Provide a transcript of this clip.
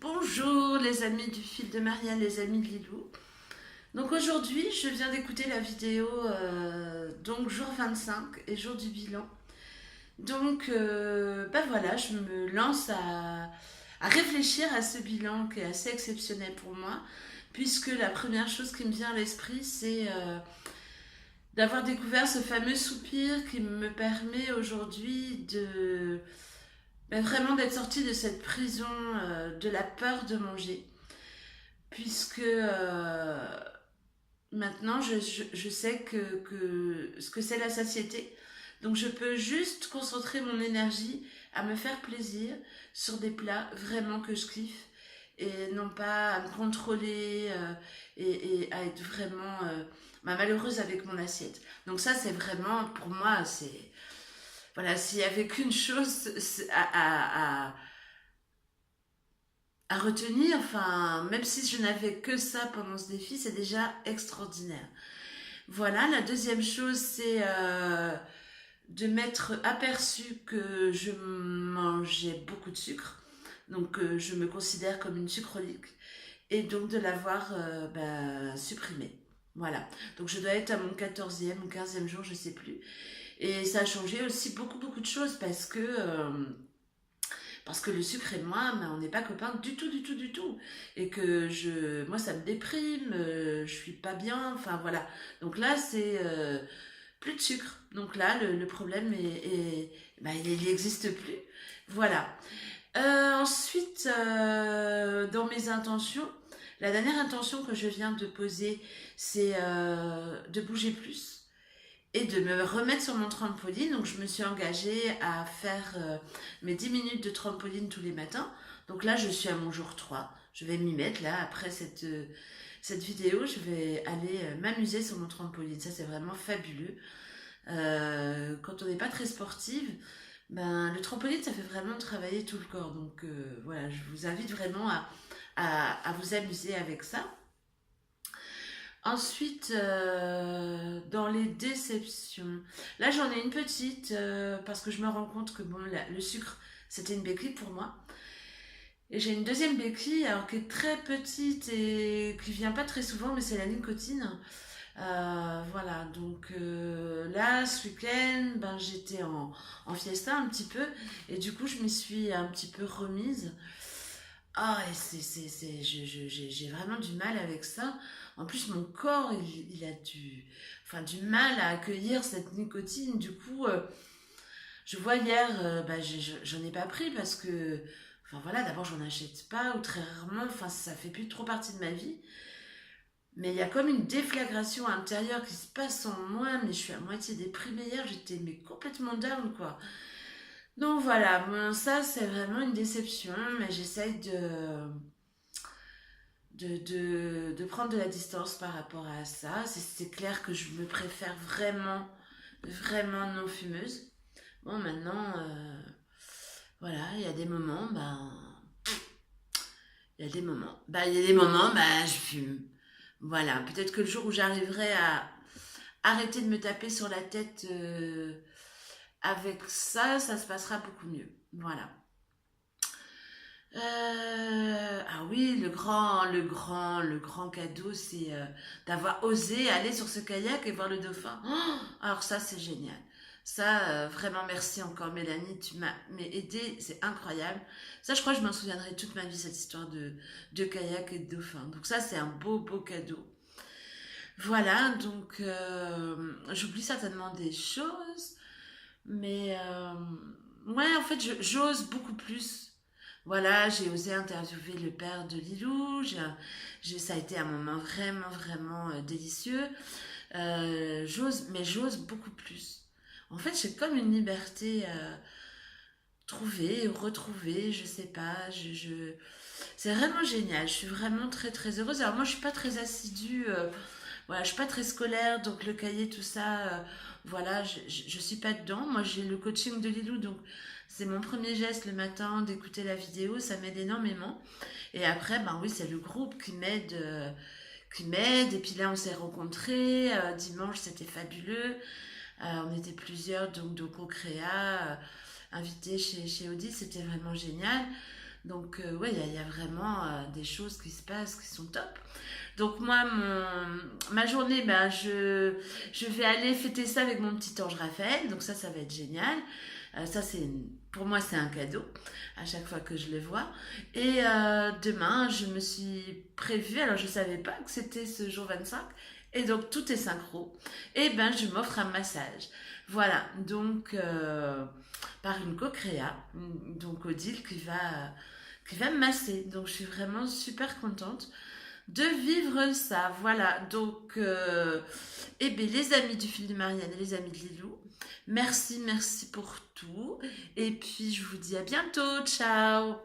Bonjour les amis du fil de Marianne, les amis de Lilou. Donc aujourd'hui, je viens d'écouter la vidéo donc jour 25 et jour du bilan. Donc ben voilà, je me lance à réfléchir à ce bilan qui est assez exceptionnel pour moi, puisque la première chose qui me vient à l'esprit, c'est d'avoir découvert ce fameux soupir qui me permet aujourd'hui de vraiment d'être sortie de cette prison de la peur de manger, puisque maintenant je sais ce que c'est la satiété. Donc je peux juste concentrer mon énergie à me faire plaisir sur des plats vraiment que je kiffe et non pas à me contrôler et à être vraiment malheureuse avec mon assiette. Donc ça c'est vraiment pour moi c'est voilà, s'il y avait qu'une chose à retenir, enfin, même si je n'avais que ça pendant ce défi, c'est déjà extraordinaire. Voilà, la deuxième chose, c'est de m'être aperçu que je mangeais beaucoup de sucre. Donc, je me considère comme une sucrolique. Et donc, de l'avoir supprimé. Voilà. Donc, je dois être à mon 14e ou 15e jour, je ne sais plus. Et ça a changé aussi beaucoup de choses parce que le sucre et moi, on n'est pas copains du tout, du tout, du tout. Et que moi, ça me déprime, je suis pas bien, enfin voilà. Donc là, c'est plus de sucre. Donc là, le problème il n'existe plus. Voilà. Ensuite, dans mes intentions, la dernière intention que je viens de poser, c'est de bouger plus et de me remettre sur mon trampoline. Donc je me suis engagée à faire mes 10 minutes de trampoline tous les matins. Donc là, je suis à mon jour 3. Je vais m'y mettre là, après cette vidéo, je vais aller m'amuser sur mon trampoline. Ça, c'est vraiment fabuleux. Quand on n'est pas très sportive, le trampoline, ça fait vraiment travailler tout le corps. Donc voilà, je vous invite vraiment à vous amuser avec ça. Ensuite, dans les déceptions, là j'en ai une petite parce que je me rends compte que bon, le sucre c'était une béquille pour moi. Et j'ai une deuxième béquille alors qui est très petite et qui vient pas très souvent, mais c'est la nicotine. Voilà, donc là ce week-end, j'étais en fiesta un petit peu et du coup je m'y suis un petit peu remise. Ah, et j'ai vraiment du mal avec ça. En plus, mon corps, il a du mal à accueillir cette nicotine. Du coup, je vois hier, j'en ai pas pris parce que, enfin voilà, d'abord, j'en achète pas ou très rarement. Enfin, ça fait plus trop partie de ma vie. Mais il y a comme une déflagration intérieure qui se passe en moi. Mais je suis à moitié déprimée hier. J'étais mais complètement down, quoi. Donc voilà, bon, ça, c'est vraiment une déception. Mais j'essaye de prendre de la distance par rapport à ça. C'est clair que je me préfère vraiment non fumeuse. Bon, maintenant, voilà, il y a des moments, il y a des moments, je fume. Voilà, peut-être que le jour où j'arriverai à arrêter de me taper sur la tête avec ça, ça se passera beaucoup mieux. Voilà. Ah oui, le grand cadeau, c'est d'avoir osé aller sur ce kayak et voir le dauphin. Oh, alors ça, c'est génial. Ça, vraiment, merci encore Mélanie, tu m'as aidé, c'est incroyable. Ça, je crois que je m'en souviendrai toute ma vie, cette histoire de kayak et de dauphin. Donc ça, c'est un beau cadeau. Voilà, donc j'oublie certainement des choses, mais ouais, en fait, j'ose beaucoup plus. Voilà, j'ai osé interviewer le père de Lilou. Ça a été un moment vraiment délicieux. Mais j'ose beaucoup plus. En fait, j'ai comme une liberté trouvée, retrouvée, je sais pas. C'est vraiment génial. Je suis vraiment très heureuse. Alors moi, je suis pas très assidue. Voilà, je suis pas très scolaire, donc le cahier, tout ça, voilà, je suis pas dedans. Moi, j'ai le coaching de Lilou, donc c'est mon premier geste le matin d'écouter la vidéo, ça m'aide énormément. Et après, oui, c'est le groupe qui m'aide. Et puis là, on s'est rencontrés. Dimanche, c'était fabuleux. On était plusieurs, donc au Créa, invités chez Audi, c'était vraiment génial. Donc, ouais, il y a vraiment des choses qui se passent qui sont top. Donc, moi, ma journée, ben, je vais aller fêter ça avec mon petit ange Raphaël. Donc, ça va être génial. Ça, pour moi, c'est un cadeau à chaque fois que je le vois. Et demain, je me suis prévue, alors je ne savais pas que c'était ce jour 25. Et donc, tout est synchro. Et ben, je m'offre un massage. Voilà, donc, par une co-créa, donc Odile qui va me masser. Donc, je suis vraiment super contente de vivre ça. Voilà, donc, eh bien, les amis du fil de Marianne et les amis de Lilou, merci, merci pour tout. Et puis, je vous dis à bientôt. Ciao!